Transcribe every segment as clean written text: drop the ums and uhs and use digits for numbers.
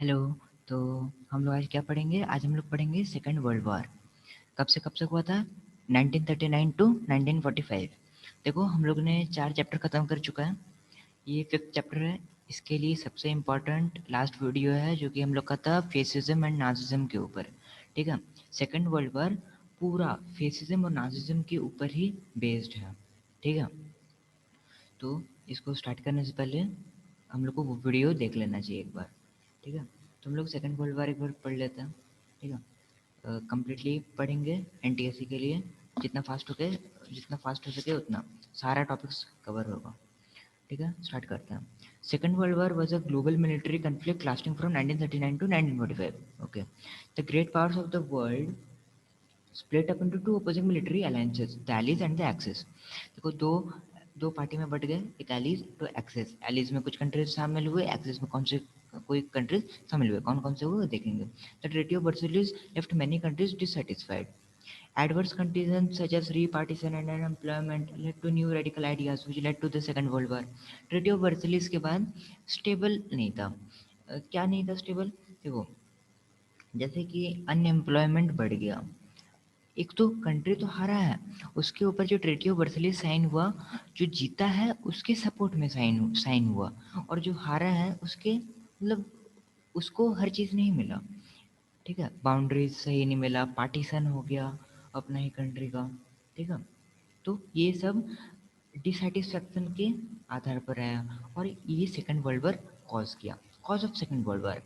Hello. तो हम लोग आज क्या पढ़ेंगे? आज हम लोग पढ़ेंगे सेकेंड वर्ल्ड वॉर। कब से कब तक हुआ था? 1939 टू 1945। देखो, हम लोग ने 4 चैप्टर ख़त्म कर चुका है। ये 5th चैप्टर है। इसके लिए सबसे इम्पोर्टेंट लास्ट वीडियो है जो कि हम लोग का था फेसिज्म एंड नाजिज्म के ऊपर। ठीक है। सेकेंड वर्ल्ड वॉर पूरा फेसिज्म और नाजिज्म के ऊपर ही बेस्ड है। ठीक है। तो इसको स्टार्ट करने से पहले हम लोग को वो वीडियो देख लेना चाहिए एक बार। ठीक है। तो हम लोग सेकेंड वर्ल्ड वॉर एक बार पढ़ लेते हैं। ठीक है। कंप्लीटली पढ़ेंगे एनटीएससी के लिए। जितना फास्ट हो सके उतना सारा टॉपिक्स कवर होगा। ठीक है, स्टार्ट करते हैं। Second world war was a global military conflict lasting from 1939 to 1945। Okay. The great powers of the world split up into two opposing military alliances, the Allies and the Axis। देखो, दो दो party में but गए, एक allies तो access. Allies में कुछ countries शामिल हुए, एक्सेस में कौन से कोई कंट्रीज शामिल हुए, कौन कौन से हुए देखेंगे। The treaty of Versailles left many countries dissatisfied. Adverse conditions such as repartition and unemployment led to new radical ideas which led to the Second World War। Treaty of Versailles के बाद stable नहीं था। क्या नहीं था stable? देखो, जैसे कि अनएम्प्लॉयमेंट बढ़ गया। एक तो कंट्री तो हारा है, उसके ऊपर जो ट्रीटी ऑफ वर्साइल्स साइन हुआ, जो जीता है उसके सपोर्ट में साइन हुआ, और जो हारा है उसके मतलब उसको हर चीज़ नहीं मिला। ठीक है, बाउंड्रीज सही नहीं मिला, पार्टीशन हो गया अपना ही कंट्री का। ठीक है। तो ये सब डिससेटिस्फैक्शन के आधार पर आया और ये सेकंड वर्ल्ड वॉर कॉज किया। Cause of second world war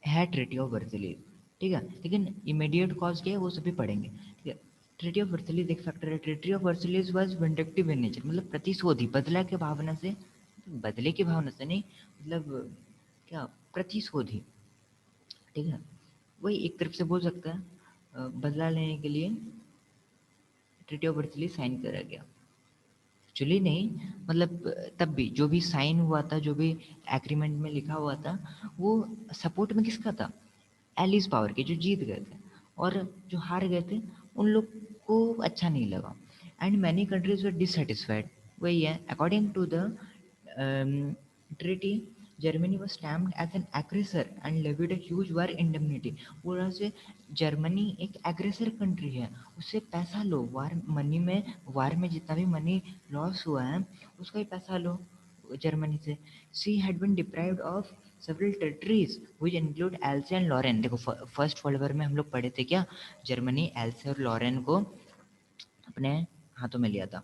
है ट्रीटी ऑफ वर्साइल्स। ठीक है, लेकिन इमीडिएट कॉज क्या है वो सभी पढ़ेंगे। ठीक है। ट्रीटी ऑफ वर्साइल्स एक फैक्टर है। Treaty of Versailles was vindictive in nature, मतलब प्रतिशोधी, बदले की भावना से नहीं, मतलब क्या, प्रतिशोधी। ठीक है। वही एक तरफ से बोल सकता है बदला लेने के लिए ट्रीटी ऑफ वर्साइल्स साइन करा गया। एक्चुअली नहीं, मतलब तब भी जो भी साइन हुआ था, जो भी एग्रीमेंट में लिखा हुआ था, वो सपोर्ट में किसका था? एलिस पावर के, जो जीत गए थे। और जो हार गए थे उन लोग को अच्छा नहीं लगा। And many countries were dissatisfied. वही है, according to the treaty, Germany was stamped as an aggressor and levied a huge war indemnity। पूरा से जर्मनी एक एग्रेसर कंट्री है, उससे पैसा लो, वार में जितना भी मनी लॉस हुआ है उसका ही पैसा लो जर्मनी से। She had been deprived of several territories which include Alsace and Lorraine. देखो, फर्स्ट वर्ल्ड वॉर में हम लोग पढ़े थे क्या, जर्मनी एल्से और लॉरेन को अपने हाथों में लिया था।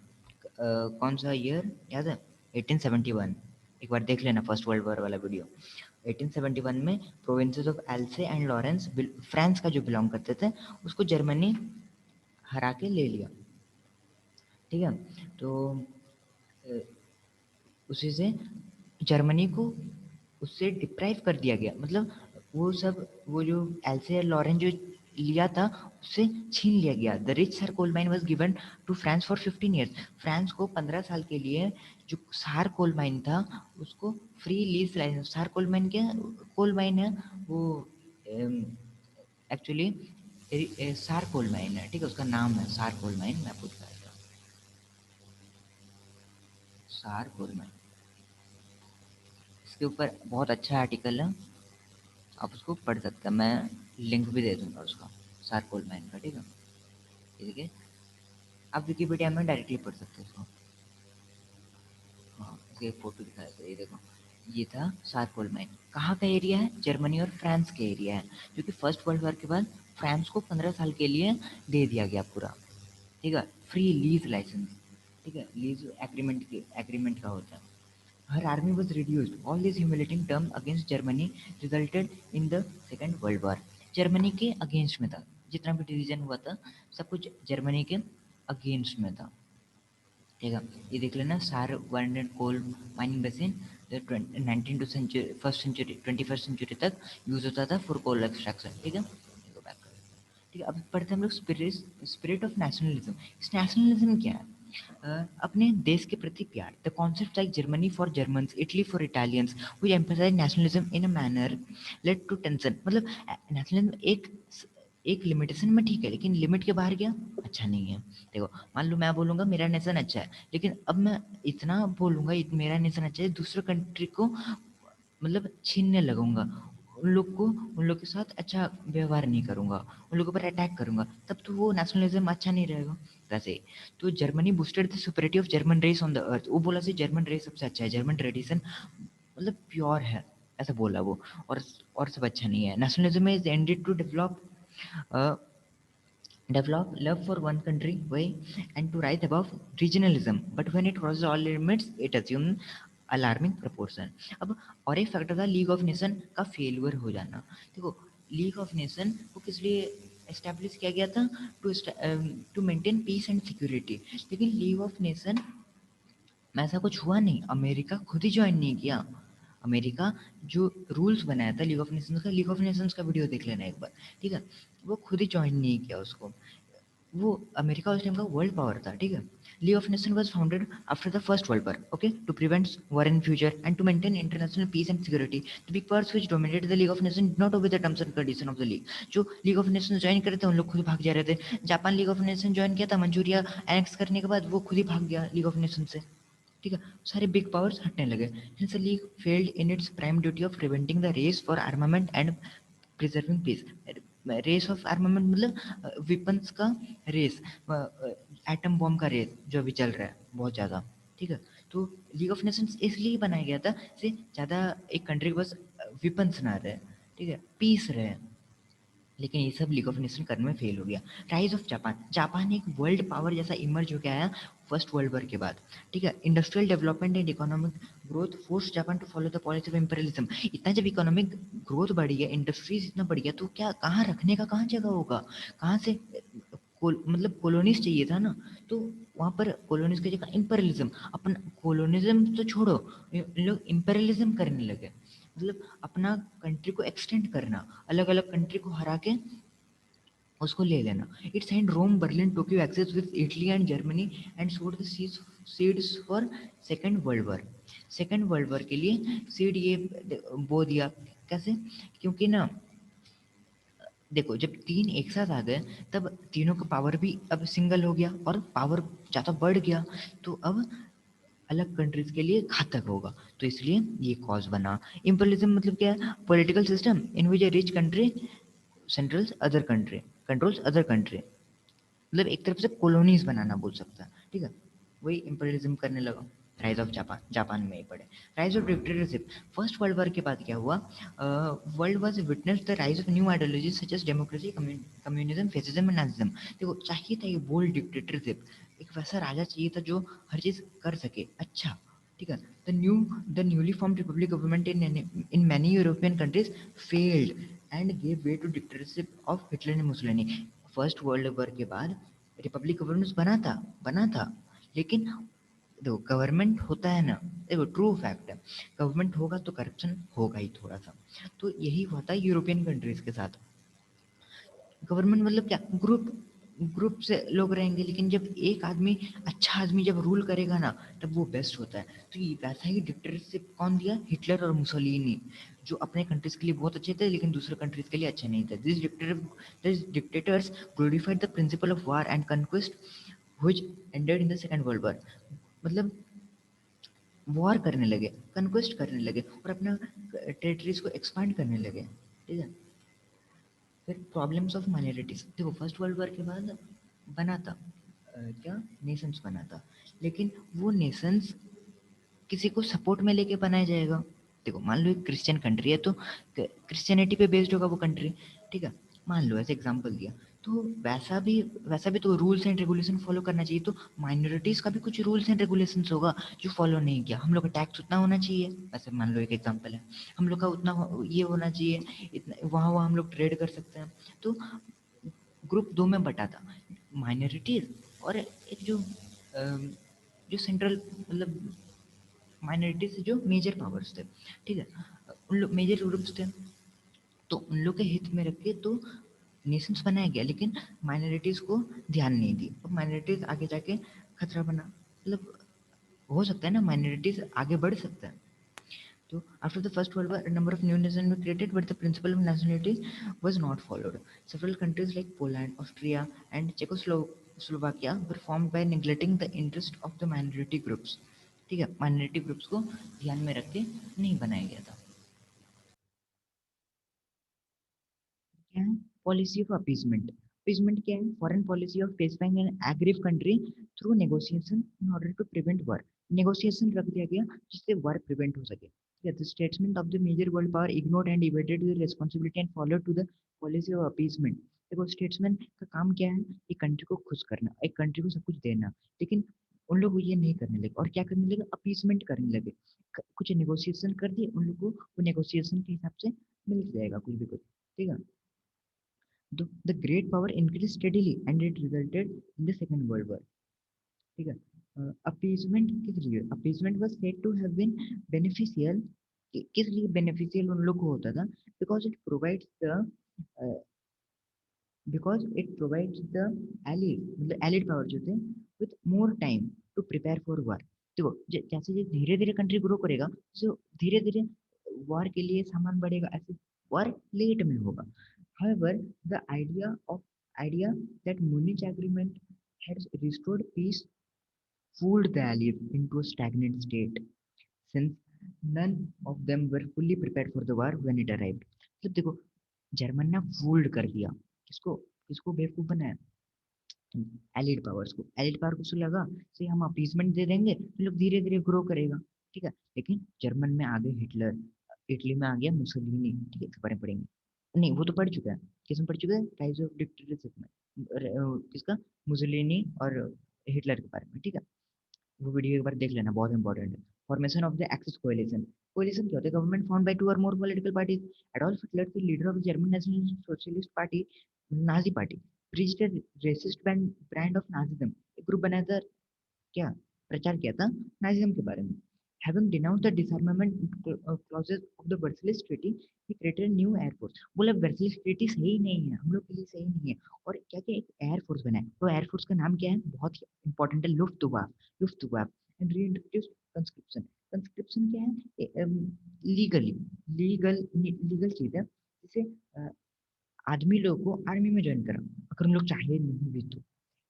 कौन सा ईयर याद है? 1871। एक बार देख लेना फर्स्ट वर्ल्ड वॉर वाला वीडियो। 1871 में provinces of else and Lawrence France का जो बिलोंग करते थे उसको जर्मनी हरा के ले लिया। ठीक है। तो अ, उसी से जर्मनी को उससे डिप्राइव कर दिया गया, मतलब वो जो एल्से लॉरेन जो लिया था उससे छीन लिया गया। The rich Saar coal mine was given to France for 15 years. France को 15 साल के लिए जो सार कोल माइन था उसको फ्री लीज लाइसेंस। सार कोल माइन क्या कोल माइन है वो? एक्चुअली सार कोल माइन है। ठीक है, उसका नाम है सार कोल माइन। मैं पूछ रहा था सार कोल माइन, इसके ऊपर बहुत अच्छा आर्टिकल है, आप उसको पढ़ सकते हैं। मैं लिंक भी दे दूंगा उसका, सार कोल माइन का। ठीक है, ये देखिए, आप विकीपीडिया में डायरेक्टली पढ़ सकते हो उसको। हाँ, इसके एक फोटो दिखाया था, ये देखो, ये था सार कोल माइन। कहाँ का एरिया है? जर्मनी और फ्रांस के एरिया है, क्योंकि फर्स्ट वर्ल्ड वॉर के बाद फ्रांस को 15 साल के लिए दे दिया गया पूरा। ठीक है, फ्री लीज लाइसेंस। ठीक है, लीज एग्रीमेंट का होता है। Her army was reduced. All this humiliating term against Germany resulted in the Second World War। Germany के अगेंस्ट में था, जितना भी डिसीजन हुआ था सब कुछ जर्मनी के अगेंस्ट में था। ठीक है, ये देख लेना, Saar wind and coal mining basin 19 to century, first century, 21st century तक यूज होता था फॉर कोल एक्सट्रैक्शन। ठीक है, go back कर देते हैं। ठीक है, अब पढ़ते हैं हम लोग स्पिरिट ऑफ नेशनलिज्म। इस नेशनलिज्म क्या है? अपने देश के प्रति प्यार। The concept like Germany for Germans, Italy for Italians, which emphasise nationalism in a manner led to tension. मतलब नेशनलिज्म एक लिमिटेशन में ठीक है, लेकिन लिमिट के बाहर गया अच्छा नहीं है। देखो, मान लो मैं बोलूँगा मेरा नेशन अच्छा है, लेकिन अब मैं इतना बोलूँगा मेरा नेशन अच्छा है, दूसरे कंट्री को मतलब छीनने लगूंगा, उन लोग के साथ अच्छा व्यवहार नहीं करूँगा, उन लोगों पर अटैक करूँगा, तब तो वो नेशनलिज्म अच्छा नहीं रहेगा। वैसे तो Germany boosted the superiority of German race on the earth. वो बोला से जर्मन रेस सबसे अच्छा है, जर्मन ट्रेडिशन मतलब प्योर है, ऐसा बोला वो। और सब अच्छा नहीं है। Nationalism is ended to develop love for one country way and to rise above regionalism, but when it crosses all limits it assumes alarming proportion. अब और एक फैक्टर था लीग ऑफ नेशन का फेलियर हो जाना। देखो लीग ऑफ नेशन को किस लिए एस्टेब्लिश किया गया था? To maintain peace and security. लेकिन लीग ऑफ नेशन में ऐसा कुछ हुआ नहीं, अमेरिका खुद ही ज्वाइन नहीं किया। अमेरिका जो रूल्स बनाया था लीग ऑफ नेशंस का वीडियो देख लेना एक बार, ठीक है? वो खुद ही ज्वाइन नहीं किया उसको। वो अमेरिका उस टाइम का वर्ल्ड पावर था, ठीक है? League of nation was founded after the first world war, okay, to prevent war in future and to maintain international peace and security. The big powers which dominated the league of nation did not obey the terms and condition of the league. जो league of nation join करे थे उन लोग खुद भाग जा रहे थे। Japan league of nation join किया था, मंचूरिया एनेक्स करने के बाद वो खुद ही भाग गया लीग ऑफ नेशन से, ठीक है? सारे बिग पावर्स हटने लगे। Hence the league failed in its prime duty of preventing the race for armament and preserving peace. Race of armament मतलब विपन्स का रेस, एटम बॉम्ब का रेस जो अभी चल रहा है बहुत ज़्यादा, ठीक है? तो लीग ऑफ नेशंस इसलिए बनाया गया था से ज़्यादा एक कंट्री के पास विपन्स ना रहे, ठीक है, पीस रहे। लेकिन ये सब लीग ऑफ नेशन करने में फेल हो गया। राइज ऑफ जापान, जापान एक वर्ल्ड पावर जैसा इमर्ज होकर आया फर्स्ट वर्ल्ड वॉर के बाद, ठीक है? Industrial development and economic growth force Japan to follow the policy of imperialism. इतना जब इकोनॉमिक ग्रोथ बढ़ गया, इंडस्ट्रीज इतना बढ़ गया, तो क्या कहाँ रखने का कहाँ जगह होगा? कहाँ से मतलब कॉलोनीज चाहिए था ना, तो वहाँ पर कॉलोनीज की जगह इंपीरियलिज्म। अपन कॉलोनिज्म तो छोड़ो, इन लोग इंपीरियलिज्म करने लगे, मतलब अपना कंट्री को एक्सटेंड करना, अलग अलग कंट्री को हरा के उसको ले लेना। It signed Rome Berlin Tokyo axis with Italy and Germany and sowed the seeds for second world war. Second world war के लिए सीड ये बो दिया। कैसे? क्योंकि ना देखो जब तीन एक साथ आ गए तब तीनों का पावर भी अब सिंगल हो गया और पावर ज़्यादा बढ़ गया, तो अब अलग कंट्रीज के लिए घातक होगा, तो इसलिए ये कॉज बना। इम्पीरियलिज्म मतलब क्या है? Political system in which A rich country centrals other country controls other country, मतलब एक तरफ से कॉलोनीज बनाना बोल सकता है, ठीक है? वही इम्पीरियलिज्म करने लगा। राइज ऑफ जापान, जापान में ही पड़े। Rise of dictatorship, first world war के बाद क्या हुआ? World was witness the rise of new ideologies such as democracy, communism, fascism and Nazism. देखो चाहिए था ये बोल्ड डिक्टेटरशिप, एक वैसा राजा चाहिए था जो हर चीज कर सके अच्छा, ठीक है? The newly formed republic government in many European countries failed and gave way to dictatorship of Hitler and Mussolini. First world war के बाद रिपब्लिक गवर्नमेंट बना था, लेकिन देखो गवर्नमेंट होता है ना, देखो ट्रू फैक्ट है, गवर्नमेंट होगा तो करप्शन होगा ही थोड़ा सा। तो यही हुआ था यूरोपियन कंट्रीज के साथ। गवर्नमेंट मतलब क्या? ग्रुप से लोग रहेंगे, लेकिन जब एक आदमी अच्छा आदमी जब रूल करेगा ना तब वो बेस्ट होता है। तो ये वैसा ही डिक्टेटरशिप कौन दिया? हिटलर और मुसोलिनी, जो अपने कंट्रीज के लिए बहुत अच्छे थे लेकिन दूसरे कंट्रीज के लिए अच्छे नहीं थे। This dictators glorified the principle of war and conquest which ended in the second world war. मतलब वॉर करने लगे, कन्क्वेस्ट करने लगे और अपना टेरिटरीज को एक्सपांड करने लगे, ठीक है? फिर प्रॉब्लम्स ऑफ माइनॉरिटीज, देखो फर्स्ट वर्ल्ड वॉर के बाद बना था क्या नेशंस बना था, लेकिन वो नेशंस किसी को सपोर्ट में लेके बनाया जाएगा। देखो मान लो एक क्रिश्चियन कंट्री है तो क्रिश्चियनिटी पे बेस्ड होगा वो कंट्री, ठीक है? मान लो ऐसे एग्जांपल दिया, तो वैसा भी तो रूल्स एंड रेगुलेशन फॉलो करना चाहिए। तो माइनॉरिटीज का भी कुछ रूल्स एंड रेगुलेशंस होगा जो फॉलो नहीं किया। हम लोग का टैक्स उतना होना चाहिए, वैसे मान लो एक एग्जांपल है, हम लोग का उतना ये होना चाहिए, इतना वहाँ वहाँ हम लोग ट्रेड कर सकते हैं। तो ग्रुप दो में बटा था, माइनॉरिटीज और एक जो सेंट्रल मतलब माइनॉरिटीज जो मेजर पावर्स थे, ठीक है? उन लोग मेजर ग्रुप्स थे, तो उन लोग के हित में रख के तो नेशंस बनाया गया, लेकिन माइनॉरिटीज को ध्यान नहीं दी। अब माइनॉरिटीज आगे जाके खतरा बना, मतलब हो सकता है ना माइनॉरिटीज आगे बढ़ सकता है। तो after the first world war a number of new nations were created but the principle of nationality was not followed. Several countries like Poland, Austria and Czechoslovakia were formed by neglecting the interest of the minority groups, ठीक है? Minority groups को ध्यान में रख के नहीं बनाया गया था। पॉलिसी ऑफ अपीसमेंट, अपीसमेंट क्या है? Foreign policy of pacifying an aggrieved country through negotiation in order to prevent war. Negotiation रख दिया गया जिससे वॉर प्रिवेंट हो सके। The statement of the major world power ignored and evaded the responsibility and followed to the policy of appeasement। देखो statesman का काम क्या है? एक कंट्री को खुश करना, एक कंट्री को सब कुछ देना, लेकिन उन लोग ये नहीं करने लगे और क्या करने लगे? अपीसमेंट करने लगे। कुछ नेगोशिएशन कर दिए, उन लोगों को वो नेगोशिएशन के हिसाब से मिल जाएगा कुछ भी कुछ, ठीक है। The great power increased steadily and it resulted in the second world war, ठीक है। अपीसमेंट किस लिए? Appeasement was said to have been beneficial. किस लिए बेनिफिशियल उन लोग को होता था? Because it provides the because it provides the allied, मतलब एलिड पावर जो थे with more time to prepare for war. देखो जैसे धीरे धीरे कंट्री ग्रो करेगा, सो धीरे धीरे वॉर के लिए सामान बढ़ेगा, ऐसे वॉर लेट में होगा। However, the idea that Munich Agreement had restored peace fooled the Allies into a stagnant state, since none of them were fully prepared for the war when it arrived। तो देखो German ने fooled कर दिया, किसको? किसको बेवकूफ बनाया? एलिड powers को। एलिड पावर को लगा से हम अपीसमेंट दे देंगे तो लोग धीरे धीरे ग्रो करेगा, ठीक है। लेकिन जर्मन में आ गए हिटलर, इटली में आ गया मुसोलिनी, ठीक है, खबरें पढ़ेंगे। नहीं वो तो पढ़ चुका है, किसमें पढ़ चुका है? राइज ऑफ डिक्टेटरशिप में, किसका? मुसोलिनी और हिटलर के बारे में, ठीक है। वो वीडियो एक बार देख लेना, बहुत इंपॉर्टेंट है। Formation of the axis coalition. Coalition क्या होता है? गवर्नमेंट फाउंड बाय टू और मोर political parties. Adolf Hitler the leader of the German national socialist party, Nazi party, preached a resist brand of Nazism. एक group बनाया था, क्या प्रचार किया था? नाजिज्म के बारे में। Having denounced the disarmament clauses of the Versailles Treaty, he created a new air force। बोला वर्सलिस ट्रीटी सही नहीं है, हम लोग के लिए सही नहीं है, और क्या क्या एक एयर फोर्स बनाया। तो एयर फोर्स का नाम क्या है? बहुत ही इंपॉर्टेंट है, लुफ्तवाफ। लुफ्तवाफ एंड रीइंट्रोड्यूस कंस्क्रिप्शन। कंस्क्रिप्शन क्या है? लीगली लीगल चीज है, जिसे आदमी लोगों को आर्मी में ज्वाइन करा अगर उन लोग चाहे नहीं भी तो।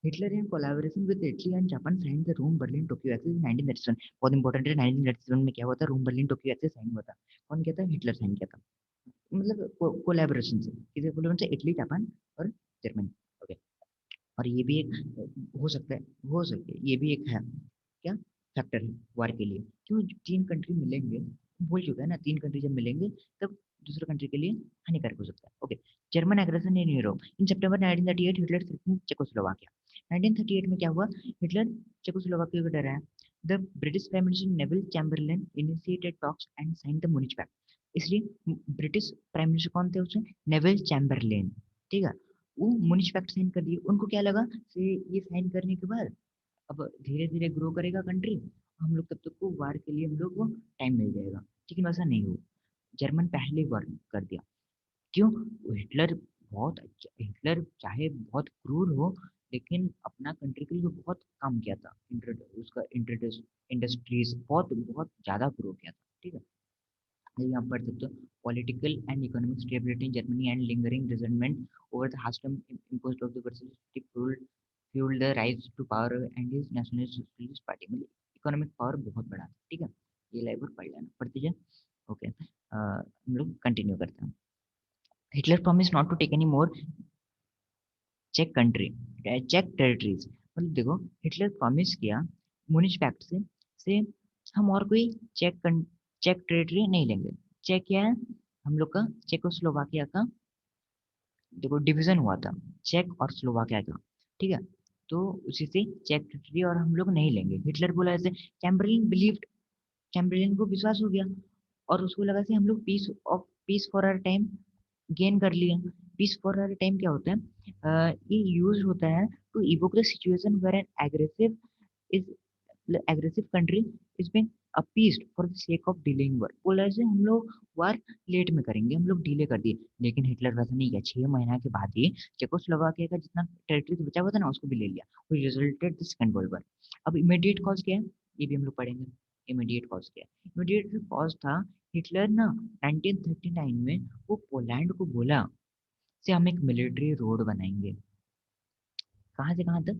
Hitler in collaboration with Italy and Japan sign the Rome Berlin Tokyo axis 1937। बहुत इंपॉर्टेंट है, 1937 में क्या हुआ था? Rome Berlin Tokyo axis sign हुआ था। कौन किया था? हिटलर साइन किया था। मतलब कोलैबोरेशन से, किसके कोलैबोरेशन से? इटली, जापान और जर्मनी, ओके। और ये भी एक हो सकता है, ये भी एक है क्या फैक्टर है वार के लिए। क्यों? तीन कंट्री मिलेंगे, बोल चुका है ना, तीन कंट्री जब मिलेंगे तब दूसरे कंट्री के लिए हानिकारक हो सकता है, okay. German aggression in Europe. In सितंबर 1938 हिटलर थ्रेटन्ड चेकोस्लोवाकिया। 1938 में क्या हुआ? हिटलर चेकोस्लोवाकिया को डराया। The British prime minister Neville Chamberlain initiated talks and signed the Munich pact. इसलिए ब्रिटिश प्राइम मिनिस्टर कौन थे उसमें? नेविल चैम्बरलेन, ठीक है। वो म्यूनिच पैक्ट साइन कर दिए। उनको क्या लगा कि ये साइन करने के बाद अब धीरे धीरे ग्रो करेगा कंट्री, हम लोग तब तक को वार के लिए हम लोग को टाइम मिल जाएगा, लेकिन वैसा नहीं हुआ। जर्मन पहले वार कर दिया। क्यों? हिटलर चाहे बहुत क्रूर हो, लेकिन अपना कंट्री के लिए बहुत काम किया था। उसका इंडस्ट्रीज बहुत बहुत ज्यादा ग्रो किया था, ठीक है। यहाँ पढ़ सकते हो political and economic stability in Germany and lingering resentment over the harsh imposed of the Versailles fueled the rise to power and his nationalist socialist party। मतलब इकोनॉमिक पावर बहुत बड़ा था, ठीक है। ये लाइव पढ़ लेना, पढ़ते जाए, ओके। हम लोग कंटिन्यू करते हैं। Hitler promise not to take any more check country, check territories. मतलब देखो हिटलर प्रॉमिस किया म्यूनिच पैक्ट से हम और कोई चेक टेरिटरी नहीं लेंगे। चेक क्या है? हम लोग का चेकोस्लोवाकिया का देखो डिवीजन हुआ था, चेक और स्लोवाकिया का, ठीक है। तो उसी से चेक टेरिटरी और हम लोग नहीं लेंगे। हिटलर बोला ऐसे। चैम्बरलिन को विश्वास हो गया और उसको लगा से हम लोग peace for our time gain कर लिए। पीस फॉर आवर टाइम क्या होता है? ये यूज होता है to evoke the situation where an aggressive country is being appeased for the sake of delaying war. बोला ऐसे हम लोग वार लेट में करेंगे, हम लोग डिले कर दिए। लेकिन हिटलर वैसा नहीं किया, 6 महीना के बाद ही चेकोस्लोवाकिया का जितना टेरिटरी बचा हुआ था ना उसको भी ले लिया। वो resulted the second world war. अब इमीडिएट कॉज क्या है? ये भी हम लोग पढ़ेंगे। इमीडिएट कॉज क्या है? इमीडिएट कॉज था हिटलर ना 1939 में वो पोलैंड को बोला से हम एक मिलिट्री रोड बनाएंगे। कहाँ से कहाँ तक?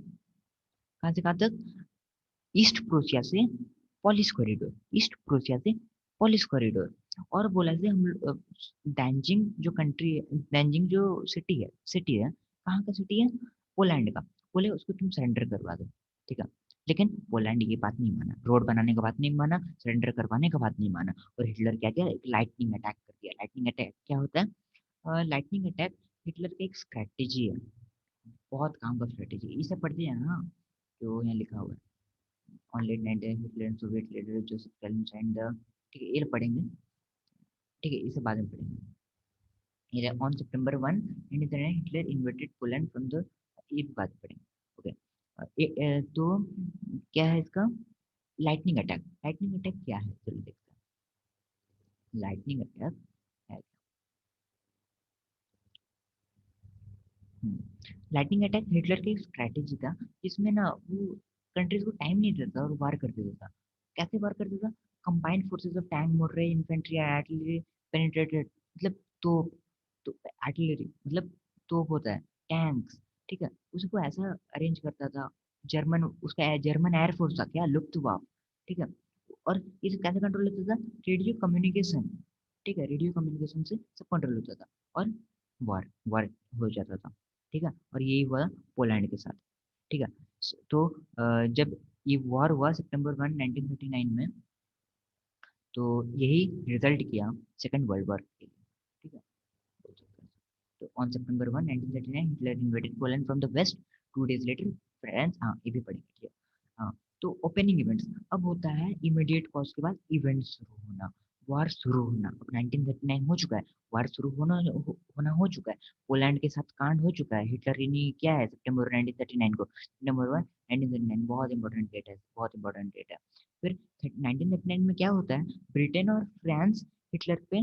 कहाँ से कहाँ तक? ईस्ट प्रोसिया से पॉलिश कॉरिडोर, ईस्ट प्रोसिया से पॉलिश कॉरिडोर। और बोला कि हम डैनजिंग जो कंट्री है, डैनजिंग जो सिटी है कहाँ का सिटी है, पोलैंड का। बोले उसको तुम सरेंडर करवा दो, ठीक है। लेकिन पोलैंड ये बात नहीं माना, रोड बनाने का बात नहीं माना, सरेंडर करवाने का बात नहीं माना। और हिटलर क्या किया, एक लाइटनिंग अटैक कर दिया। लाइटनिंग अटैक क्या होता है? लाइटनिंग अटैक हिटलर की एक स्ट्रेटेजी है, बहुत काम का स्ट्रेटेजी। इसे पढ़ते हैं ना, जो यहाँ लिखा हुआ है, on late night Hitler and Soviet leader Joseph Stalin signed the, ठीक है, ये पढ़ेंगे, ठीक है, इसे बाद में पढ़ेंगे। ये on September 1 Hitler inverted Poland from the, ये बात पढ़ेंगे, ओके। तो क्या है इसका, लाइटनिंग अटैक। लाइटनिंग अटैक क्या है, चलो देखते हैं लाइटनिंग अटैक है। लाइटनिंग अटैक हिटलर की स्ट्रैटेजी था, जिसमें ना वो कंट्रीज को टाइम नहीं देता और वार कर देता था। कैसे वार कर देता? Combined forces of tank, motor, infantry, artillery penetrated, मतलब तोप, तो आर्टिलरी मतलब तोप होता है, टैंक्स, ठीक है, उसको ऐसा अरेंज करता था। जर्मन, उसका जर्मन एयरफोर्स था क्या, लुफ्टवाफ, ठीक है। और इसे कैसे कंट्रोल लेता था, रेडियो कम्युनिकेशन, ठीक है, रेडियो कम्युनिकेशन से सब कंट्रोल होता था। और वार वार हो जाता था, ठीक है। और यही हुआ पोलैंड के साथ, ठीक है। तो जब ये वॉर हुआ सितंबर 1 1939 में, तो यही रिजल्ट किया सेकेंड वर्ल्ड वॉर के लिए, ठीक है। तो on September 1 1939 Hitler invaded Poland from the west, 2 days later France, हाँ ये भी पढ़ेंगे, ठीक है। हाँ, तो ओपनिंग इवेंट्स अब होता है, इमीडिएट कॉज के बाद इवेंट शुरू होना, वार शुरू होना। अब 1939 हो चुका है, वार शुरू होना हो चुका है, पोलैंड के साथ कांड हो चुका है। हिटलर ने क्या है, सितंबर 1939 को, सितंबर 1 1939 बहुत इंपॉर्टेंट डेट है, बहुत इंपॉर्टेंट डेट है। फिर 1939 में क्या होता है, ब्रिटेन और फ्रांस हिटलर पे,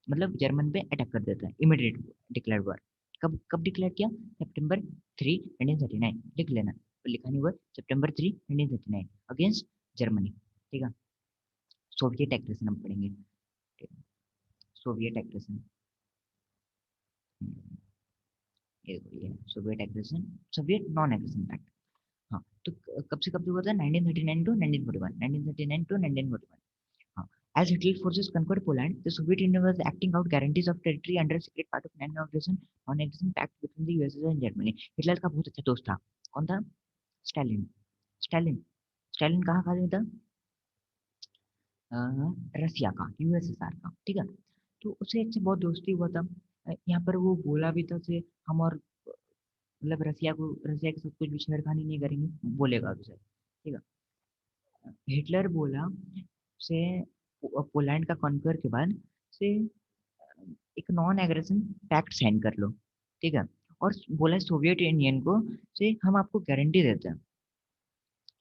मतलब जर्मन पे अटैक कर देता है, इमीडिएट डिक्लेयर वॉर। कब कब डिक्लेयर किया, सितंबर 3 1939, लिख लेना, लिखा नहीं हुआ, सितंबर 3 1939 अगेंस्ट जर्मनी, ठीक है। सोवियत एग्रेशन हम पढ़ेंगे, ठीक है? सोवियत एग्रेशन, ये Soviet aggression, Soviet non aggression pact. हाँ, तो कब से कब तक होता है, 1939 टू 1941, 1939 टू 1941। हाँ, as Hitler forces conquered Poland, the Soviet Union was acting out guarantees of territory under secret part of non-aggression pact between the USSR and Germany. Hitler का बहुत अच्छा दोस्त था, कौन था, स्टालिन। स्टालिन, स्टालिन कहाँ का आदमी था, अ, रसिया का, यूएसएसआर का, ठीक है। तो उससे अच्छे बहुत दोस्ती हुआ था। यहाँ पर वो बोला भी था से हम और मतलब रसिया के साथ कुछ भी छेड़खानी नहीं करेंगे, बोलेगा उसे, ठीक है। हिटलर बोला से पोलैंड का कॉन्कर के बाद से एक नॉन एग्रेशन पैक्ट साइन कर लो, ठीक है। और बोला सोवियत यूनियन को से हम आपको गारंटी देते हैं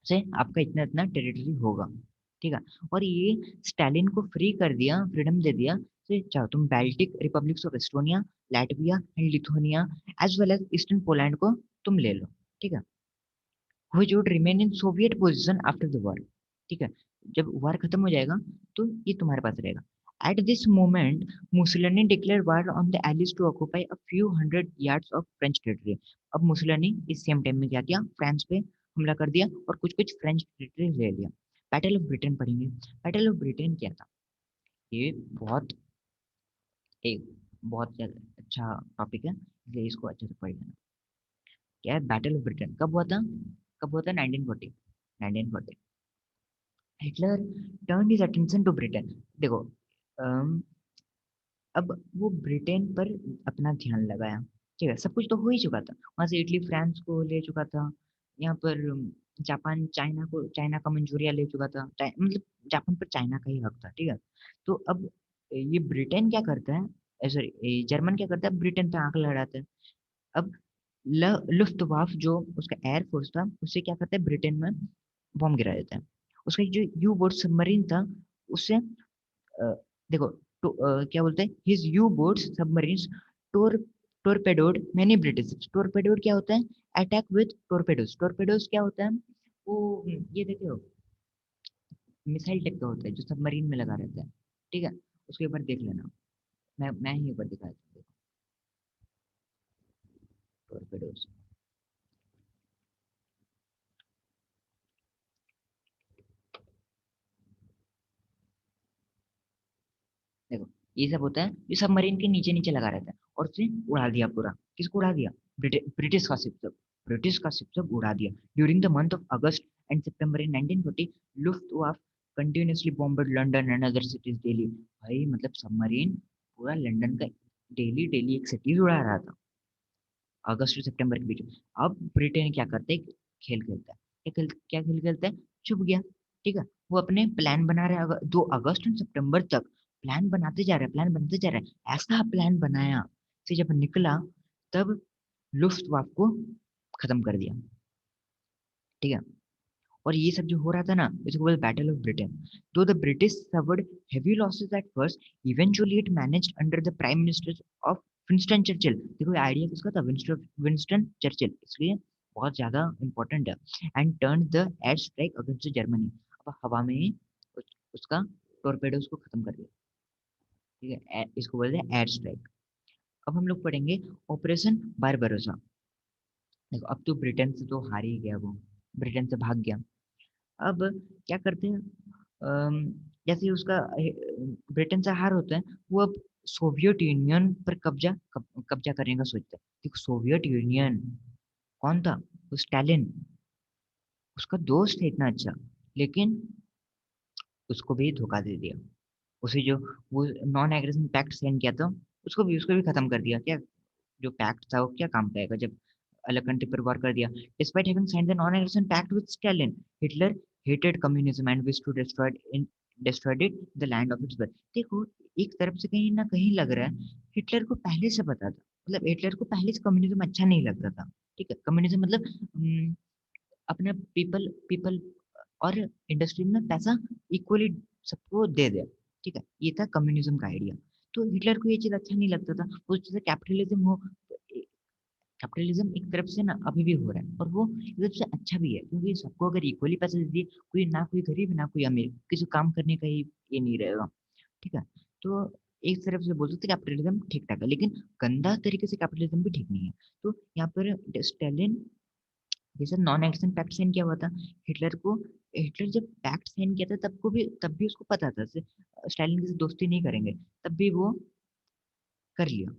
से आपका इतना इतना टेरिटरी होगा, ठीक है। और ये स्टालिन को फ्री कर दिया, फ्रीडम दे दिया से चाहो तुम Baltic republics of Estonia, Latvia and Lithuania as well as eastern Poland को तुम ले लो, ठीक है, which would remain in Soviet possession after the war, ठीक है। जब वार खत्म हो जाएगा तो ये तुम्हारे पास रहेगा। At this moment, Mussolini declared war on the Allies to occupy a few hundred yards of French territory. अब मुसोलिनी इस सेम टाइम में क्या किया, फ्रांस पे हमला कर दिया और कुछ कुछ फ्रेंच टेरिटरी ले लिया। बैटल ऑफ ब्रिटेन पढ़ेंगे। बैटल ऑफ ब्रिटेन क्या था, ये बहुत एक बहुत अच्छा टॉपिक है, इसलिए इसको अच्छे से पढ़ लेना। क्या है बैटल ऑफ ब्रिटेन, कब हुआ था, कब हुआ था, 1940, 1940। Hitler turn his attention to Britain, देखो अम, अब वो ब्रिटेन पर अपना ध्यान लगाया, ठीक है। सब कुछ तो हो ही चुका था, वहां से इटली फ्रांस को ले चुका था, यहाँ पर जापान चाइना का मंचूरिया ले चुका था, मतलब जापान पर चाइना का ही हक था, ठीक है। तो अब ये ब्रिटेन क्या करता है, सॉरी जर्मन क्या करता है, ब्रिटेन पे आंख लड़ाता है। अब लुफ्टवाफ जो उसका एयरफोर्स था, उससे क्या करता है, ब्रिटेन में बॉम्ब गिरा देता है। उसका जो यू बोट सबमरीन था, उससे देखो तो, क्या बोलते हैं, his you boats submarines tour टोरपेडोड many British. टोरपेडोड क्या होता है, अटैक विद टोरपेडोज। टोरपेडोज क्या होता है, वो ये देखे हो, मिसाइल टाइप का होता है जो सबमरीन में लगा रहता है, ठीक है। उसके ऊपर देख लेना, मैं ही ऊपर दिखाया था, टोरपेडोज। देखो ये सब होता है, ये सबमरीन के नीचे नीचे लगा रहता है और उसने उड़ा दिया पूरा। किसको उड़ा दिया? ब्रिटिश का शिप सब, ब्रिटिश का शिप सब उड़ा दिया। During the month of August and September in 1940 Luftwaffe continuously bombed London and other cities daily. भाई मतलब सबमरीन पूरा लंदन का डेली डेली एक सिटी उड़ा रहा था अगस्त से सितंबर के बीच में। अब ब्रिटेन क्या करते है, खेल खेलता है। क्या खेल खेलता है? चुप गया। ठीक है, वो अपने प्लान बना रहे हैं 2 अगस्त और सितंबर तक। प्लान बनाते जा रहे हैं, प्लान बनाते जा रहे हैं, ऐसा प्लान बनाया फिर जब निकला तब लुफ्टवाफ को खत्म कर दिया। ठीक है, और ये सब जो हो रहा था ना, इसको बोलते बैटल ऑफ ब्रिटेन। दो the British suffered heavy losses at first, eventually it managed under the prime minister of Winston Churchill. देखो आइडिया किसका था? विंस्टन विंस्टन चर्चिल, इसलिए बहुत ज्यादा इंपॉर्टेंट है। And turn the air strike against Germany. अब हवा में ही उसका टॉर्पेडोज को खत्म कर दिया। ठीक है, इसको बोलते हैं एयर स्ट्राइक। अब हम लोग पढ़ेंगे ऑपरेशन बारबरोसा। देखो अब तो ब्रिटेन से तो हार ही गया वो, ब्रिटेन से भाग गया। अब क्या करते हैं, अम, जैसे ही उसका ब्रिटेन से हार होता है, वो अब सोवियत यूनियन पर कब्जा करने का सोचता है। देखो सोवियत यूनियन कौन था? वो स्टालिन, उसका दोस्त है इतना अच्छा, लेकिन उसको भी धोखा दे दिया। उसे जो वो नॉन एग्रेशन पैक्ट साइन किया था, उसको भी खत्म कर दिया। क्या जो पैक्ट था वो क्या काम का आएगा जब अलग कंट्री पर वार कर दिया। Despite having signed the non aggression pact with Stalin, Hitler hated communism and wished to destroy it the land of its birth। देखो एक तरफ से कहीं ना कहीं लग रहा है हिटलर को पहले से पता था, मतलब हिटलर को पहले से कम्युनिज्म अच्छा नहीं लगता था। ठीक है, कम्युनिज्म मतलब अपना पीपल पीपल और इंडस्ट्री में पैसा इक्वली सबको दे दे। ठीक है, ये था कम्युनिज्म का आइडिया। तो हिटलर को ये चीज अच्छा नहीं लगता था, वो चाहता कैपिटलिज्म हो। कैपिटलिज्म एक तरफ से ना अभी भी हो रहा है और वो एक तरफ से अच्छा भी है, क्योंकि सबको अगर इक्वली पैसे दे दिए, कोई ना कोई गरीब ना कोई अमीर, किसी को काम करने का ये नहीं रहेगा। ठीक है, तो एक तरफ से बोल सकते कैपिटलिज्म ठीक ठाक है, लेकिन गंदा तरीके से कैपिटलिज्म भी ठीक नहीं है। तो यहाँ पर स्टालिन जैसे नॉन एक्शन पैक्ट साइन किया हुआ था हिटलर को। हिटलर जब पैक्ट साइन किया था तब भी उसको पता था स्टालिन के साथ दोस्ती नहीं करेंगे, तब भी वो कर लिया।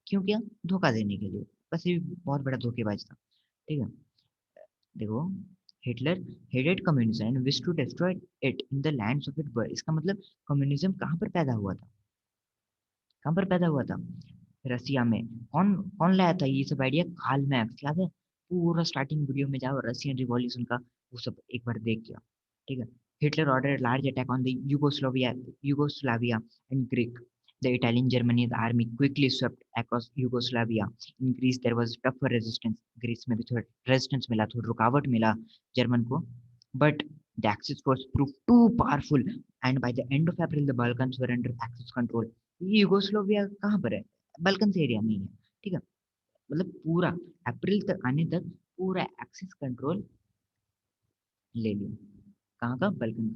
क्यों किया? धोखा देने के लिए। बस ये बहुत बड़ा धोखेबाज था। ठीक है, देखो Hitler hated communism and wish to destroy it in the lands of it birth. इसका मतलब कम्युनिज्म कहाँ पर पैदा हुआ था? कहाँ पर पैदा हुआ था? रसिया में। कौन कौन लाया था ये सब आइडिया? कार्ल मैक्स याद है? पूरा स्टार्टिंग वीडियो में जाओ, रशियन रिवॉल्यूशन का वो सब एक बार देख गया। ठीक है, Hitler order large attack on the Yugoslavia and Greek. The Italian Germany's army quickly swept across Yugoslavia. In Greece there was tougher resistance. Greece में भी थोड़ा रेजिस्टेंस मिला, थोड़ा रुकावट मिला जर्मन को, but the Axis force proved too powerful and by the end of April the Balkans were under Axis control। ये यूगोस्लोविया कहाँ पर है? बल्कन एरिया में ही है। ठीक है, मतलब पूरा अप्रैल तक आने तक पूरा एक्सिस कंट्रोल ले लिया। कहाँ का? बल्कन,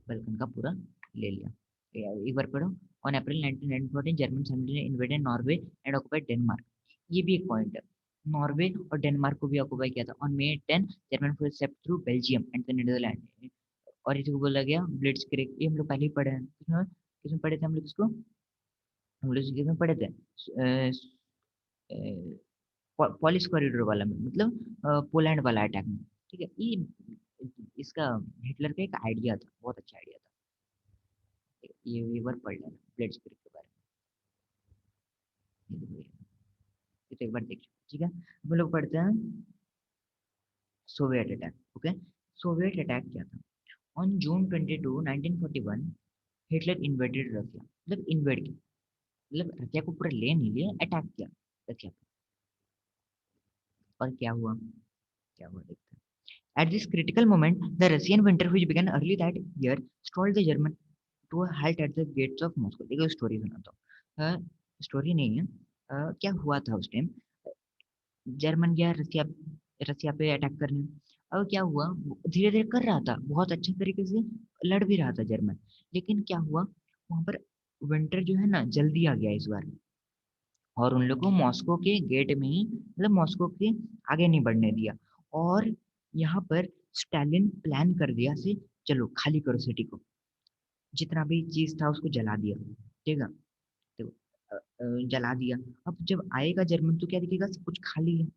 बल्कन का पूरा ले लिया। एक बार पढ़ो। ऑन अप्रैल 1914 जर्मन सैनिक invaded Norway and occupied Denmark. ये भी एक पॉइंट है, नॉर्वे और डेनमार्क को भी ऑक्युपाई किया था। On May 10 German force swept through Belgium and the Netherland. और इसको बोला गया ब्लिट्जक्रिग। ये हम लोग पहले ही पढ़े हैं। किसमें पढ़े थे हम लोग इसको? हम लोग किसमें पढ़े थे? पॉलिश कॉरिडोर वाला में, मतलब पोलैंड वाला अटैक में। ठीक है, ये इसका हिटलर का एक आइडिया था, बहुत अच्छा आइडिया था। ये एक बार पढ़ लेना प्लेट स्पिरिट के बारे में, ये तो एक बार देखिए। ठीक है, हम लोग पढ़ते हैं Soviet attack. Okay, Soviet attack क्या था? On June 22 1941 Hitler invaded Russia. मतलब इन्वेड किया, मतलब रशिया को पूरा ले नहीं लिया, अटैक किया रशिया पे। और क्या हुआ? क्या हुआ देखते हैं। At this critical moment, the Russian winter, which began early that year, stalled the German to a halt at the gates of Moscow। देखो स्टोरी सुनाता हूँ। स्टोरी नहीं है, क्या हुआ था उस टाइम। जर्मन गया रसिया, रसिया पे अटैक करने। अब क्या हुआ, धीरे धीरे कर रहा था, बहुत अच्छे तरीके से लड़ भी रहा था जर्मन। लेकिन क्या हुआ, वहां पर विंटर जो है ना जल्दी आ गया इस बार, और उन लोग को मॉस्को के गेट में ही, मतलब मॉस्को के आगे नहीं बढ़ने दिया। और यहाँ पर स्टालिन प्लान कर दिया से चलो खाली करो सिटी को। जितना भी चीज था उसको जला दिया, ठीक है। तो जला दिया। अब जब आएगा जर्मन तो क्या दिखेगा, सब कुछ खाली है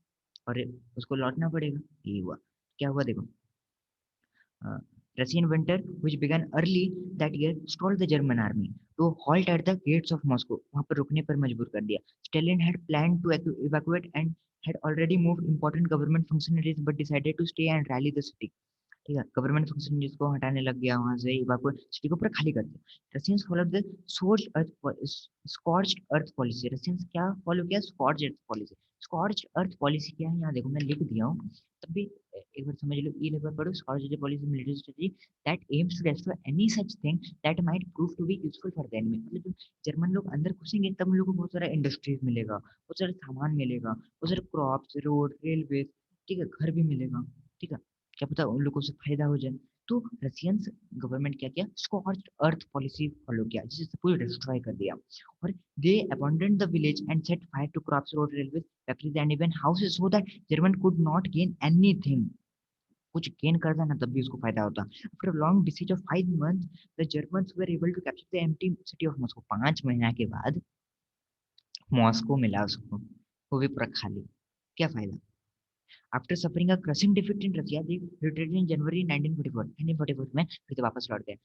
और उसको लौटना पड़ेगा। ये हुआ, क्या हुआ देखो, Russian winter, which began early that year, stalled the German army to halt at the gates of Moscow. वहां पर रुकने पर मजबूर कर दिया। Stalin had planned to evacuate and had already moved important government functionaries but decided to stay and rally the city. ठीक है, government function जिसको हटाने लग गया वहां से, इवाकुएट सिटी को पूरा खाली कर दिया। Russians followed the scorched earth policy. Russians क्या फॉलो किया, scorch earth policy. Scorch earth policy क्या है, यहाँ देखो मैं लिख दिया हूँ, तब भी एक बार समझ लो। ई लेवल पढ़ो, scorch earth policy military strategy that aims to destroy any such thing that might prove to be useful for the enemy. मतलब जब जर्मन लोग अंदर घुसेंगे तब उन लोगों को बहुत सारा इंडस्ट्रीज मिलेगा, बहुत सारा सामान मिलेगा, बहुत सारे क्रॉप्स, रोड, रेलवे, ठीक है, घर भी मिलेगा, ठीक है, क्या पता उन लोगों से फायदा हो जाए। तो रशियंस गवर्नमेंट क्या किया, स्कॉर्च्ड अर्थ पॉलिसी फॉलो किया, जिससे पूरी डिस्ट्रॉय कर दिया। और they abandoned the village and set fire to crops, road, railway, factories and even houses so that German could not gain anything. कुछ गेन करता ना तब भी उसको फायदा होता। After long the siege of 5 months the Germans were able to capture the empty city of Moscow. 5 महीना के बाद मॉस्को मिला उसको, वो भी पूरा खाली। क्या फायदा। After suffering a crushing defeat in Russia, they retreated in January 1944। 1944 में फिर से वापस लौट गए।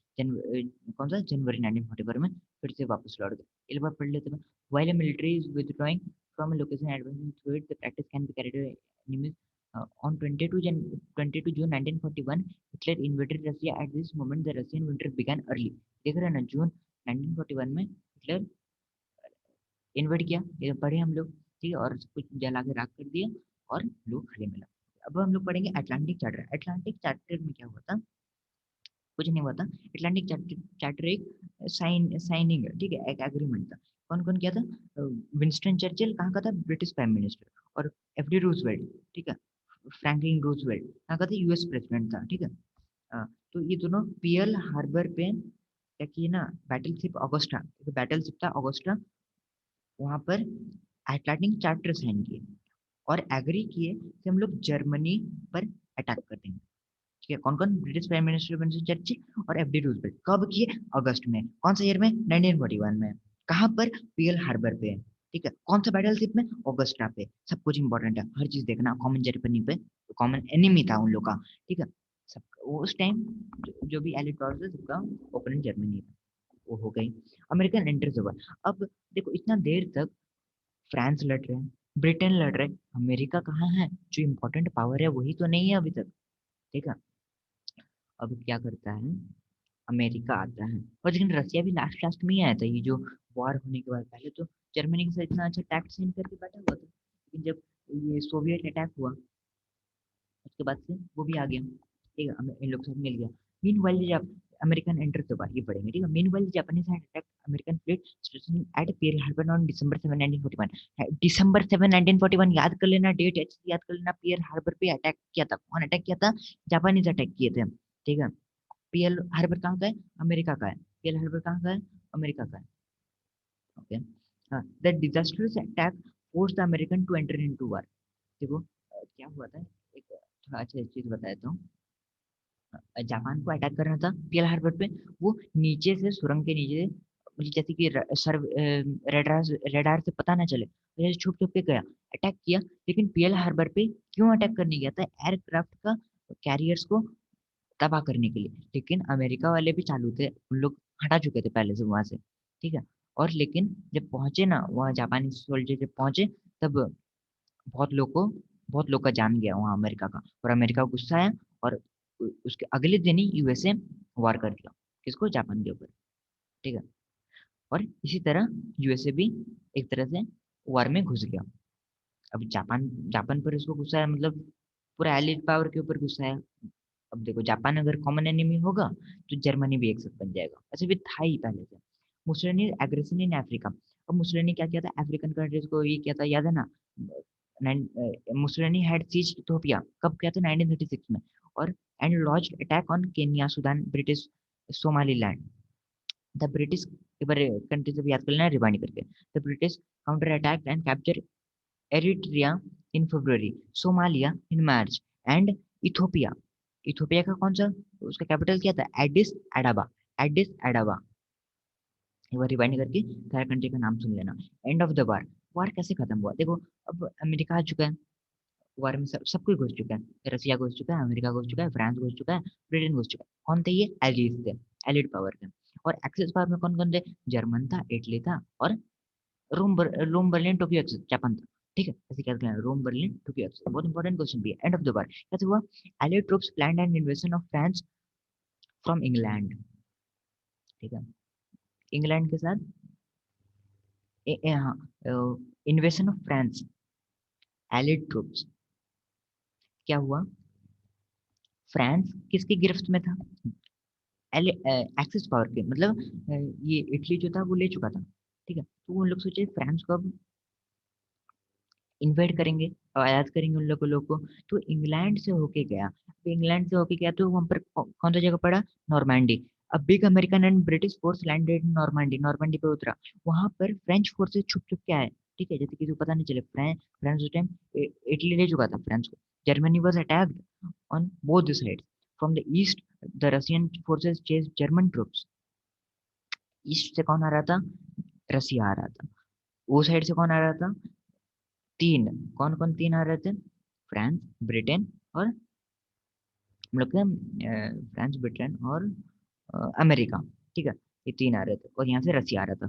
कौन सा जनवरी 1944 में फिर से वापस लौट गए। एक बार पढ़ लेते हैं। While a military is withdrawing from a location advancing through it, the practice can be carried enemies on 22 June 1941, Hitler invaded Russia. At this moment, the Russian winter began early. देख रहे हैं ना, जून 1941 में हिटलर इन्वर्ट किया, ये पढ़े हम लोग, ठीक है, और कुछ जला के राख कर दिया और लोग खाली मिला। अब हम लोग पढ़ेंगे अटलांटिक चार्टर। अटलांटिक चार्टर में क्या हुआ था, कुछ नहीं हुआ था। अटलांटिक चार्टर चार्टर एक साइनिंग है, ठीक है, एक एग्रीमेंट था। कौन कौन किया था, विंस्टन चर्चिल कहाँ का था, ब्रिटिश प्राइम मिनिस्टर, और एफडी रूजवेल्ट, ठीक है, फ्रैंकलिन रूजवेल्ट कहाँ का था, यूएस प्रेसिडेंट था, ठीक है। तो ये दोनों पीएल हार्बर पे क्या किए ना, battle ship Augusta, battle ship था ऑगस्टा, वहां पर अटलांटिक चार्टर साइन किए और एग्री किए कि हम लोग जर्मनी पर अटैक कर देंगे। ठीक है, कौन कौन, British prime minister Winston Churchill और एफडी रूजवेल्ट। कब किए, अगस्त में। कौन सा ईयर में, 1941 में। कहाँ पर, पीएल हार्बर पे। ठीक है, कौन सा बैटल शिप में, ऑगस्टा पे। सब कुछ इंपॉर्टेंट है, हर चीज देखना। कॉमन जर्मनी पे, कॉमन एनिमी था उन लोग का, ठीक है। सब उस टाइम जो भी एलिट पावर था सबका ओपोनेंट जर्मनी था, वो हो गई। अमेरिकन एंट्रीज हुआ। अब देखो इतना देर तक फ्रांस लड़ रहे हैं, ब्रिटेन लड़ रहे हैं, अमेरिका कहाँ है, जो इम्पोर्टेंट पावर है वही तो नहीं है अभी तक, ठीक है। अब क्या करता है, अमेरिका आता है। और लेकिन रसिया भी लास्ट लास्ट में ही आया था, ये जो वॉर होने के बाद। पहले तो जर्मनी के साथ इतना अच्छा टैक्ट साइन करके बैठा हुआ था, लेकिन जब ये सोवियत अटैक हुआ उसके बाद से वो भी आ गया, ठीक है, इन लोग से मिल गया। मीनवाइल जब अमेरिकन एंटर के बाद ये पढ़ेंगे, ठीक है। Meanwhile Japanese had attacked American fleet station at Pearl Harbor on December 7, 1941। December 7, 1941 याद कर लेना, डेट अच्छी याद कर लेना। पेर्ल हार्बर पे अटैक किया था, कौन अटैक किया था, जापानीज अटैक किए थे, ठीक है। पेर्ल हार्बर कहाँ का है, अमेरिका का है। पेर्ल हार्बर कहाँ का है, अमेरिका का है, okay. The disasters attack force the American to enter into war. देखो क्या हुआ था, एक थोड़ा अच्छा चीज बताता हूँ। जापान को अटैक कर रहा था पियल हार्बर पे, वो नीचे से, सुरंग के नीचे से, मतलब जैसे कि सर रेडार रेडार से पता ना चले, तो ऐसे छुप छुप के गया, अटैक किया। लेकिन पियल हार्बर पे क्यों अटैक करने गया था, एयरक्राफ्ट का कैरियर्स को तबाह करने के लिए। लेकिन अमेरिका वाले भी चालू थे, उन लोग हटा चुके थे पहले से वहां से, ठीक है। और लेकिन जब पहुंचे ना वहाँ, जापानी सोल्जर जब पहुंचे, तब बहुत लोग को बहुत लोग का जान गया वहाँ अमेरिका का, और अमेरिका को गुस्सा आया, और उसके अगले दिन ही यूएसए वार कर दिया, किसको, जापान के ऊपर, ठीक है। और इसी तरह यूएसए भी एक तरह से वार में घुस गया। अब जापान जापान पर इसको गुस्सा है, मतलब पूरा एलिड पावर के ऊपर गुस्सा है। अब देखो जापान अगर कॉमन एनिमी होगा तो जर्मनी भी एक साथ बन जाएगा, ऐसे भी था ही पहले से। Mussolini aggression in Africa. अब मुसोलिनी क्या किया था, अफ्रीकन कंट्रीज को ये किया था, याद है ना। मुसोलिनी हैड सीज्ड इथियोपिया, कब किया था, 1936 में। और and launched attack on Kenya, Sudan, British Somaliland. The British, एक बार कंट्री से भी याद कर लेना रिवाइंड करके। The British counter attack and capture Eritrea in February, Somalia in March, and Ethiopia. Ethiopia का कौन सा, उसका कैपिटल क्या था, एडिस एडाबा। एडिस एडावा, एक बार रिवाइंड करके सारे कंट्री का नाम सुन लेना। एंड ऑफ द वार, वार कैसे खत्म हुआ? देखो अब अमेरिका आ चुका है, वार में सब कोई घुस चुका है, रसिया घुस चुका है, अमेरिका घुस चुका है, फ्रांस घुस चुका है, ब्रिटेन घुस चुका है। कौन थे ये? एलिड थे, एलिड पावर थे। और एक्सेस पावर में कौन कौन थे? जर्मन था, इटली था, और Rome Berlin Tokyo axis Japan था। ठीक है, ऐसे क्या करना है, रोम बर्लिन टोक्यो एक्सेस। बहुत इंपॉर्टेंट क्वेश्चन भी है। एंड ऑफ द वार कैसे हुआ? Allied troops planned an invasion of France from England. ठीक है, इंग्लैंड के साथ हाँ, invasion of France, allied troops. क्या हुआ? फ्रांस किसकी गिरफ्त में था? एक्सिस पावर के, मतलब ये इटली जो था वो ले चुका था। ठीक है, तो उन लोग सोचे फ्रांस को अब इन्वेड करेंगे और आयात करेंगे उन लोगों को। तो इंग्लैंड से होके गया, तो इंग्लैंड से होके गया तो वहां पर कौन सा जगह पड़ा? Normandy. A big American and British force landed in Normandy, Normandy पे उतरा। वहां पर फ्रेंच फोर्सेस छुप छुप के आए। ठीक है, जैसे किसी को पता नहीं चले, फ्रांस उस टाइम इटली ले चुका था फ्रांस को। Germany was attacked on both the sides. From the east the Russian forces chase German troops. East से कौन आ रहा था? रसिया आ रहा था। वो साइड से कौन आ रहा था? तीन। कौन कौन तीन आ रहे थे? फ्रांस, ब्रिटेन और हम लोग के फ्रांस, ब्रिटेन और अमेरिका। ठीक है, ये तीन आ रहे थे और यहाँ से रसिया आ रहा था।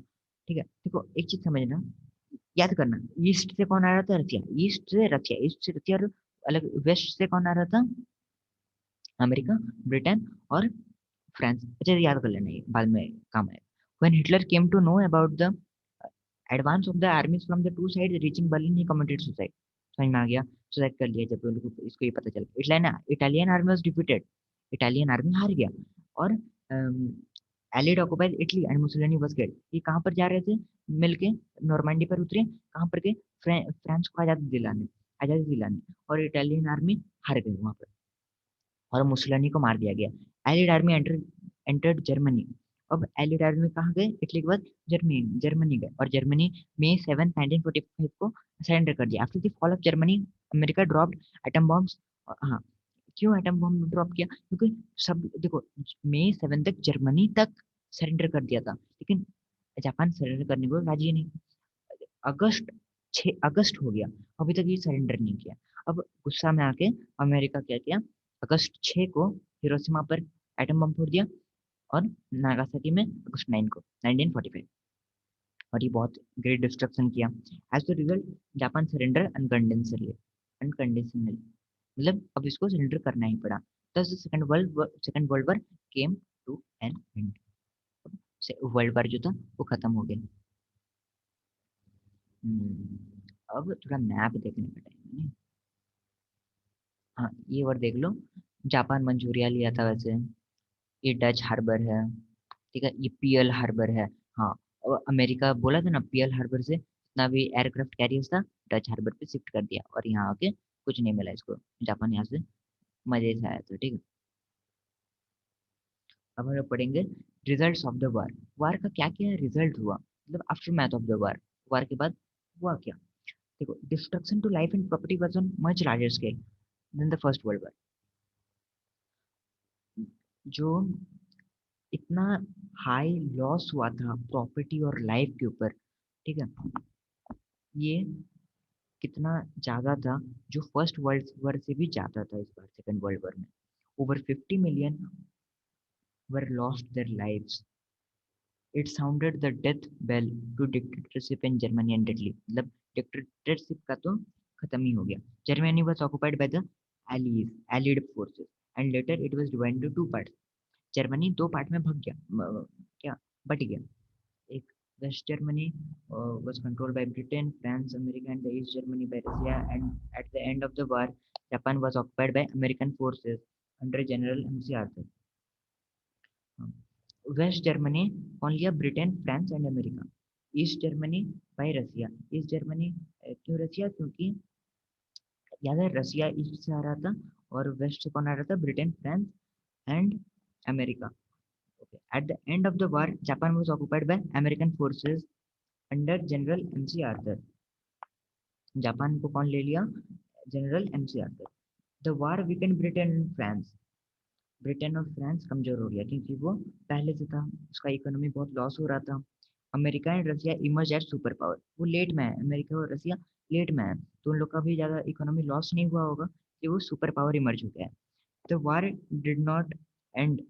ठीक है, देखो एक चीज समझना, याद करना, ईस्ट से कौन आ रहा था? रसिया। ईस्ट से रसिया, ईस्ट से रसिया, और अलग वेस्ट से कौन आ रहा था? अमेरिका, ब्रिटेन और फ्रांस। अच्छा, याद कर लेना, ये बाद में काम आएगा। When Hitler came to know about the advance of the armies from the two sides reaching Berlin, he committed suicide. समझ में आ गया? सुसाइड कर लिया जब उनको इसको ये पता चला। Italian army was defeated, Italian army हार गया। और allied occupied Italy and Mussolini was dead. ये कहाँ पर जा रहे थे मिलके? नॉर्मैंडी पर उतरे, कहाँ पर गए? फ्रांस को आजादी दिलाने, आजादी दिलाने। और इटालियन आर्मी हार गई वहां पर, और मुसोलिनी को मार दिया गया। एलिड आर्मी एंटर्ड जर्मनी। अब एलिड आर्मी कहाँ गए? इटली के बाद जर्मनी, जर्मनी गए, और जर्मनी May 7, 1945 को सरेंडर कर दिया। After the fall of Germany, America dropped atom bombs. हाँ, क्यों एटम बॉम्ब ड्रॉप किया? क्योंकि सब देखो, May 7 तक जर्मनी तक सरेंडर कर दिया था, लेकिन जापान सरेंडर करने को राजी नहीं। अगस्त 6 अगस्त हो गया, अभी तक ये सरेंडर नहीं किया। अब गुस्सा में आके अमेरिका क्या किया? अगस्त 6 को हिरोशिमा पर एटम बम फोड़ दिया, और नागासाकी में अगस्त 9 को 1945। और ये बहुत ग्रेट डिस्ट्रक्शन किया। As the result Japan surrender unconditionally, unconditionally, मतलब अब इसको सरेंडर करना ही पड़ा। Thus second world war came to an end. World war जो था वो खत्म हो गया। अब थोड़ा मैप देखने का टाइम है। हाँ, ये वर्ड देख लो, जापान मंचूरिया लिया था वैसे। ये डच हार्बर है। ठीक है, ये पीएल हार्बर है। हाँ, और अमेरिका बोला था ना, पीएल हार्बर से जितना भी एयरक्राफ्ट कैरियर्स था डच हार्बर पे शिफ्ट कर दिया, और यहाँ आके कुछ नहीं मिला इसको। जापान यहाँ से मजे से आया था। ठीक है, अब हम लोग पढ़ेंगे results of the war. War का क्या क्या रिजल्ट हुआ, मतलब aftermath of the war, war के बाद हुआ क्या? देखो, destruction to life and property was on much larger scale than the first world war. जो इतना हाई लॉस हुआ था प्रॉपर्टी और लाइफ के ऊपर, ठीक है, ये कितना ज्यादा था, जो फर्स्ट वर्ल्ड वॉर से भी ज्यादा था। इस बार सेकंड वर्ल्ड वॉर में over 50 million were lost their lives. It sounded the death bell to dictatorship in Germany and Italy, मतलब डिक्टेटरशिप का तो खत्म ही हो गया। Germany was occupied by the allied forces and later it was divided to two parts. Germany दो part में भाग गया, क्या, बट गया। एक west Germany was controlled by Britain, France, America, and the East Germany by Russia. And at the end of the war, Japan was occupied by American forces under General MC Arthur. West Germany कौन लिया? Britain, France and America. East Germany by Russia. East Germany क्यों Russia? क्योंकि याद है रसिया east से आ रहा था, और वेस्ट से कौन आ रहा था? Britain, France and America. Okay. At the end of the war, Japan was occupied by American forces under General MC Arthur. Japan को कौन ले लिया? General MC Arthur. The war weekend Britain and France. Britain और France कमजोर हो गया क्योंकि वो पहले से था, उसका इकोनॉमी बहुत लॉस हो रहा था। America and Russia emerge as super power, वो लेट में है, अमेरिका और रसिया लेट में है, तो उन लोग का भी ज़्यादा इकोनॉमी लॉस नहीं हुआ होगा कि वो सुपर पावर इमर्ज हो गया है। The war did not end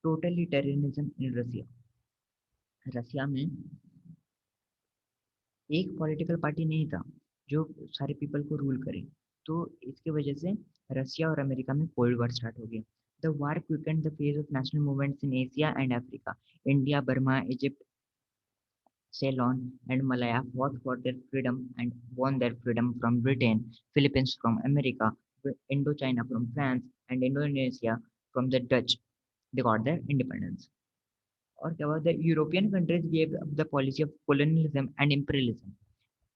totalitarianism in Russia, Russia में एक पॉलिटिकल पार्टी नहीं था जो सारे पीपल को रूल करे, तो इसकी वजह से रसिया और अमेरिका में कोल्ड वॉर स्टार्ट हो गया। The war quickened the phase of national movements in Asia and Africa, India, Burma, Egypt, Ceylon and Malaya fought for their freedom and won their freedom from Britain, Philippines from America, Indochina from France, and Indonesia from the Dutch. They got their independence. और क्या हुआ, the European countries gave up the policy of colonialism and imperialism.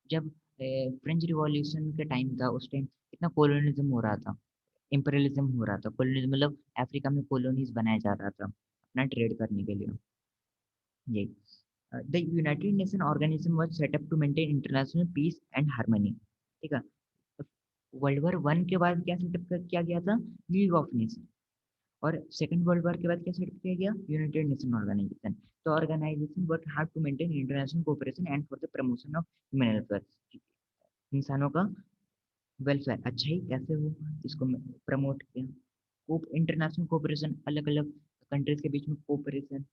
जब French revolution के time था, उस time इतना colonialism हो रहा था, इम्पीरियलिज्म हो रहा था। कोलोनियलिज्म मतलब अफ्रीका में कॉलोनीज बनाया जा रहा था अपना ट्रेड करने के लिए। ये the United Nation Organisation was set up to maintain international peace and harmony. ठीक है, वर्ल्ड वॉर वन के बाद क्या सेटअप किया गया था, लीग ऑफ नेशन। और सेकंड वर्ल्ड वॉर के बाद क्या सेटअप किया गया, यूनाइटेड नेशन ऑर्गेनाइजेशन। तो organisation work hard to maintain international cooperation and for the promotion of human welfare, इंसानों का वेलफेयर अच्छाई कैसे हो, इसको प्रमोट किया। इंटरनेशनल कोऑपरेशन, अलग अलग कंट्रीज के बीच में कोऑपरेशन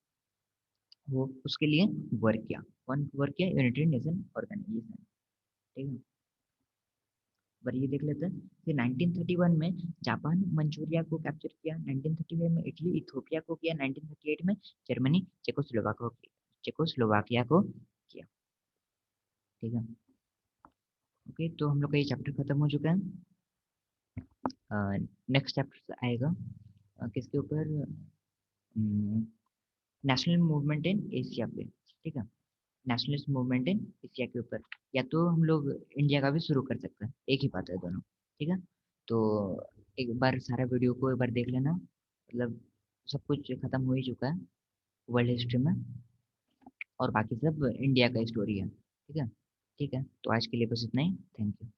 वो, उसके लिए वर्क किया। कौन वर्क किया, यूनाइटेड नेशन ऑर्गेनाइजेशन। ठीक है, पर ये देख लेते हैं कि 1931 में जापान मंचूरिया को कैप्चर किया, 1935 में इटली इथोपिया को किया, 1938 में जर्मनी चेकोस्लोवाकिया को किया। ठीक है, ओके, तो हम लोग का ये चैप्टर खत्म हो चुका है। नेक्स्ट चैप्टर आएगा किसके ऊपर, नेशनल मूवमेंट इन एशिया पे। ठीक है, नेशनलिस्ट मूवमेंट इन एशिया के ऊपर, या तो हम लोग इंडिया का भी शुरू कर सकते हैं, एक ही बात है दोनों। ठीक है, तो एक बार सारा वीडियो को एक बार देख लेना, मतलब सब कुछ खत्म हो ही चुका है वर्ल्ड हिस्ट्री में, और बाकी सब इंडिया का स्टोरी है। ठीक है, ठीक है, तो आज के लिए बस इतना ही, थैंक यू।